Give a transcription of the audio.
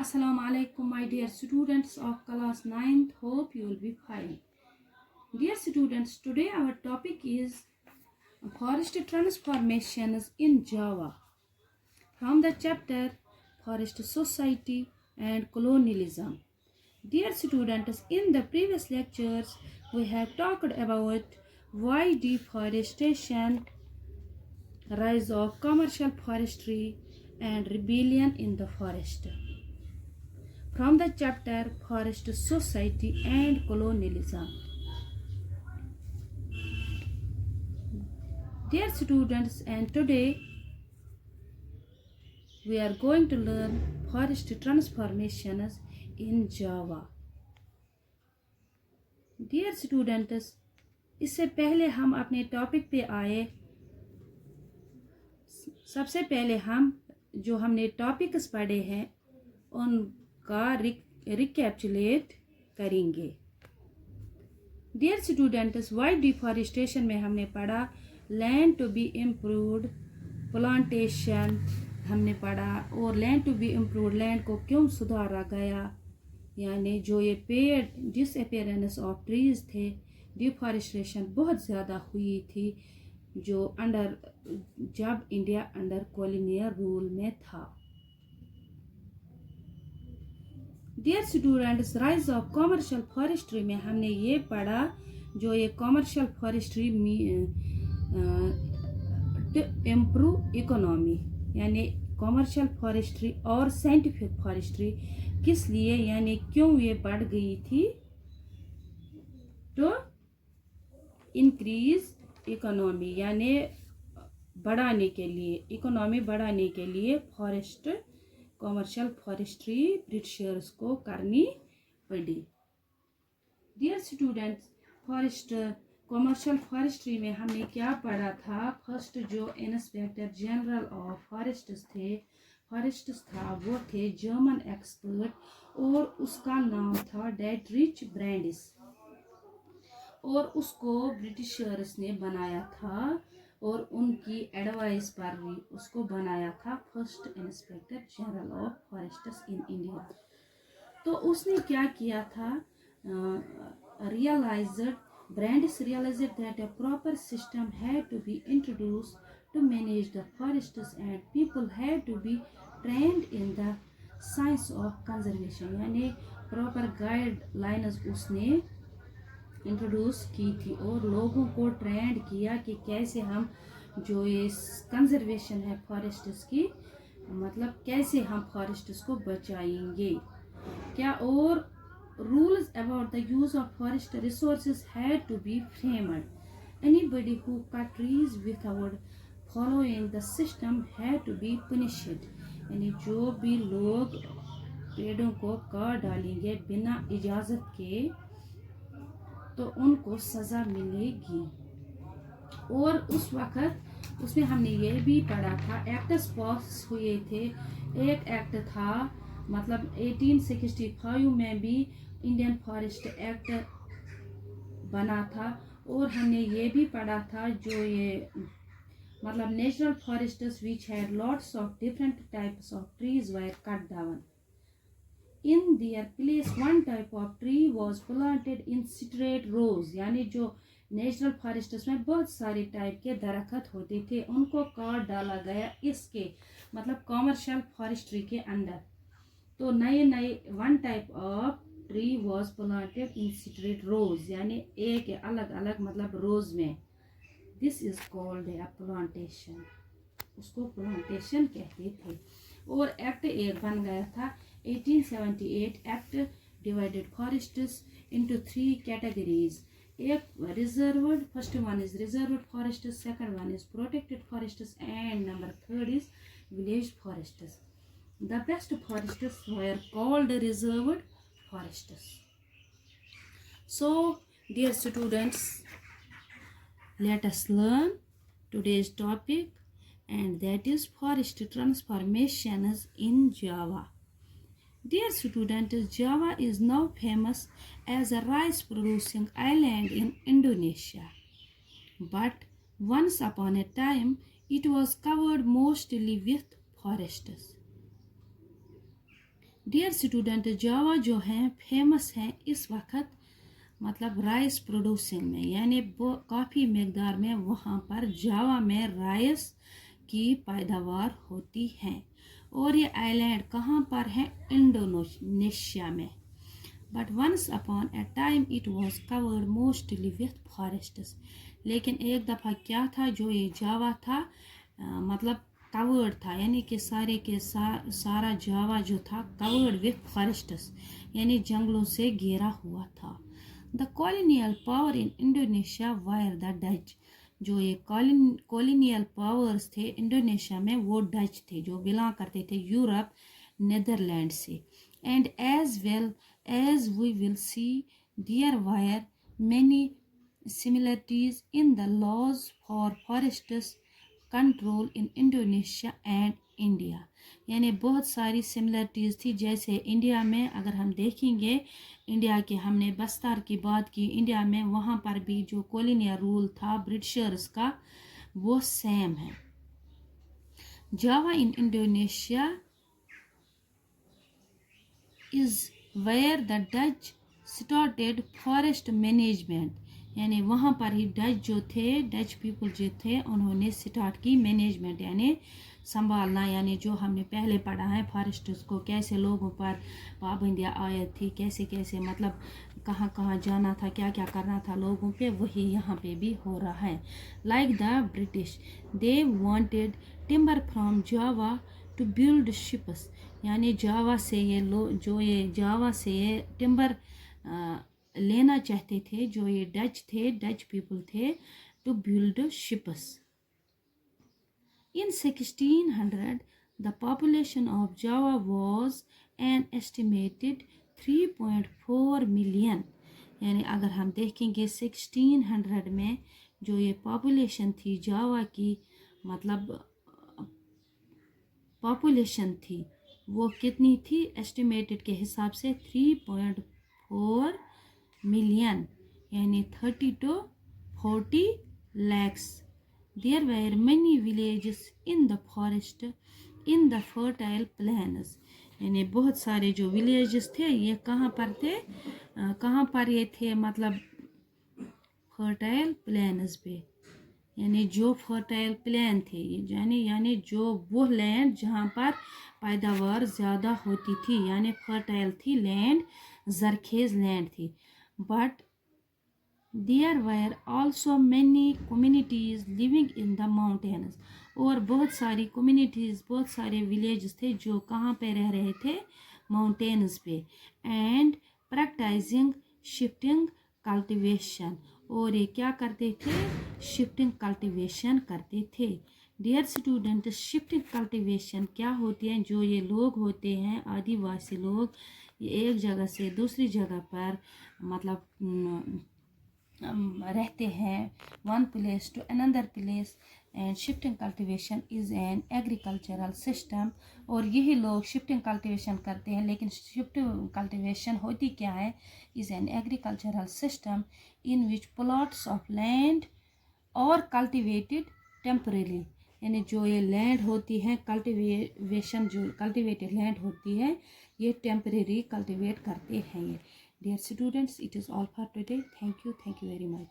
Assalamu alaikum, my dear students of class 9th. Hope you will be fine. Dear students, today our topic is forest transformations in Java from the chapter Forest Society and Colonialism. Dear students, in the previous lectures we have talked about why deforestation, rise of commercial forestry and rebellion in the forest. From the chapter Forest Society and Colonialism. Dear students, and today we are going to learn forest transformations in Java. Dear students, इससे पहले हम अपने topic पे आए, सबसे पहले हम जो हमने टॉपिक्स पढ़े हैं उनका रिकैप्चुलेट करेंगे. डियर स्टूडेंट्स, वाइड डिफॉरेस्टेशन में हमने पढ़ा land to be improved, plantation हमने पढ़ा, और land to be improved, land को क्यों सुधारा गया, यानी जो ये पेड़ डिसअपेरेंस ऑफ ट्रीज थे, डिफॉरेस्टेशन बहुत ज़्यादा हुई थी जो जब इंडिया अंडर कॉलोनियल रूल में था. Dear students, rise of commercial forestry में हमने ये पढ़ा जो ये commercial forestry to improve economy, यानी कमर्शियल फॉरेस्ट्री और साइंटिफिक फॉरेस्ट्री किस लिए, यानी क्यों ये बढ़ गई थी, टू इंक्रीज इकोनॉमी, यानी बढ़ाने के लिए, इकोनॉमी बढ़ाने के लिए फॉरेस्ट कमर्शियल फॉरेस्ट्री ब्रिटिशर्स को करनी पड़ी. Dear students, forest commercial forestry में हमने क्या पढ़ा था. फर्स्ट जो इंस्पेक्टर जनरल ऑफ फॉरेस्ट्स था वो थे जर्मन एक्सपर्ट और उसका नाम था डेटरिच ब्रैंडिस, और उसको ब्रिटिशर्स ने बनाया था और उनकी एडवाइस पर भी उसको बनाया था first inspector general of forests in India. तो उसने क्या किया था, Brandis realized that a proper system had to be introduced to manage the forests and people had to be trained in the science of conservation, यानी proper guidelines उसने introduce की थी और लोगों को ट्रेंड किया कि कैसे हम जो ये कंजर्वेशन है फॉरेस्ट्स की, मतलब कैसे हम फॉरेस्ट्स को बचाएंगे क्या, और rules about the use of forest resources had to be framed. Anybody who cut trees without following the system had to be punished. यानी जो भी लोग पेड़ों को काट डालेंगे बिना इजाज़त के तो उनको सज़ा मिलेगी. और उस वक़्त उसमें हमने ये भी पढ़ा था, एक्ट्स पास हुए थे. एक एक्ट था, मतलब 1865 में भी इंडियन फॉरेस्ट एक्ट बना था, और हमने ये भी पढ़ा था जो ये मतलब natural forests which had lots of different types of trees were cut down. In their place one type of tree was planted in straight rows, यानी जो नेचुरल फॉरेस्ट्स में बहुत सारे टाइप के दरख्त होते थे उनको काट डाला गया इसके मतलब कमर्शियल फॉरेस्ट्री के अंदर. तो नए one type of tree was planted in straight rows, यानी एक अलग अलग मतलब रोज में. This is called a plantation, उसको प्लांटेशन कहते थे. और एक्ट एक बन गया था 1878. Act divided forests into 3 categories. एक reserved, first one is reserved forests, second one is protected forests and number third is village forests. The best forests were called reserved forests. So, dear students, let us learn today's topic, and that is forest transformations in Java. Dear students, Java is now famous as a rice producing island in Indonesia. But once upon a time, it was covered mostly with forests. Dear student, Java जो है famous है इस वक्त मतलब rice producing में, यानी वो काफ़ी मकदार में वहाँ पर जावा में राइस की पैदावार होती है। और ये आइलैंड कहाँ पर है? इंडोनेशिया में। But once upon a time it was covered mostly with forests. लेकिन एक दफ़ा क्या था, जो ये जावा था मतलब कवर्ड था, यानी कि सारे के सारा जावा जो था कवर्ड विथ फॉरेस्ट्स, यानी जंगलों से घेरा हुआ था। The colonial power in Indonesia wire the Dutch. जो ये कॉलोनियल पावर्स थे इंडोनेशिया में, वो डच थे जो बिलोंग करते थे यूरोप, नेदरलैंड से। And as well as we will see, there were many similarities in the laws for forests control in Indonesia and India। यानी बहुत सारी सिमिलरिटीज़ थी। जैसे इंडिया में अगर हम देखेंगे, इंडिया के हमने बस्तर की बात की, इंडिया में वहाँ पर भी जो कॉलोनियल रूल था ब्रिटिशर्स का, वो सेम है। Java in Indonesia is where the Dutch started forest management। यानी वहाँ पर ही डच जो थे, डच पीपल जो थे, उन्होंने स्टार्ट की मैनेजमेंट यानी संभालना। यानी जो हमने पहले पढ़ा है फॉरेस्ट्स को कैसे लोगों पर पाबंदियाँ आयत थी, कैसे कैसे मतलब कहाँ कहाँ जाना था, क्या क्या करना था लोगों पे, वही यहाँ पे भी हो रहा है। Like the British they wanted timber from Java to build ships. यानी जावा से ये जावा से ये टिम्बर लेना चाहते थे, जो ये डच थे, डच पीपल थे, to build ships. In 1600, the population of Java was an estimated 3.4 million। यानी अगर हम देखेंगे 1600 में जो ये पॉपुलेशन थी जावा की, मतलब पॉपुलेशन थी वो कितनी थी? एस्टिमेटेड के हिसाब से 3.4 मिलियन, यानी 30 to 40 lakhs। There were many villages in the forest in the fertile plains। यानी बहुत सारे जो विलेजेस थे ये कहाँ पर थे, कहाँ पर ये थे, मतलब फर्टाइल प्लेन्स पे। यानी जो फर्टाइल प्लेन थे, यानी जो वो लैंड जहाँ पर पैदावार ज़्यादा होती थी, यानी फर्टाइल थी लैंड, जरखेज़ लैंड थी। But there were also many communities living in the mountains. और बहुत सारी कम्युनिटीज़, बहुत सारे विलेजेस थे जो कहाँ पे रह रहे थे? माउंटेन्स पे। And practising shifting cultivation. और ये क्या करते थे? शिफ्टिंग कल्टीवेशन करते थे। डियर स्टूडेंट, शिफ्टिंग कल्टीवेशन क्या होती है? जो ये लोग होते हैं आदिवासी लोग, ये एक जगह से दूसरी जगह पर मतलब रहते हैं, one place to another place. And shifting cultivation is an agricultural system. और यही लोग शिफ्टिंग कल्टीवेशन करते हैं, लेकिन शिफ्टिंग कल्टीवेशन होती क्या है? Is an agricultural system in which plots of land और कल्टिवेटेड टेम्परेली। यानी जो ये लैंड होती है कल्टिवेशन, जो कल्टिवेटेड लैंड होती है, ये टेम्परेरी कल्टिवेट करते हैं ये। Dear students, it is all for today. Thank you very much.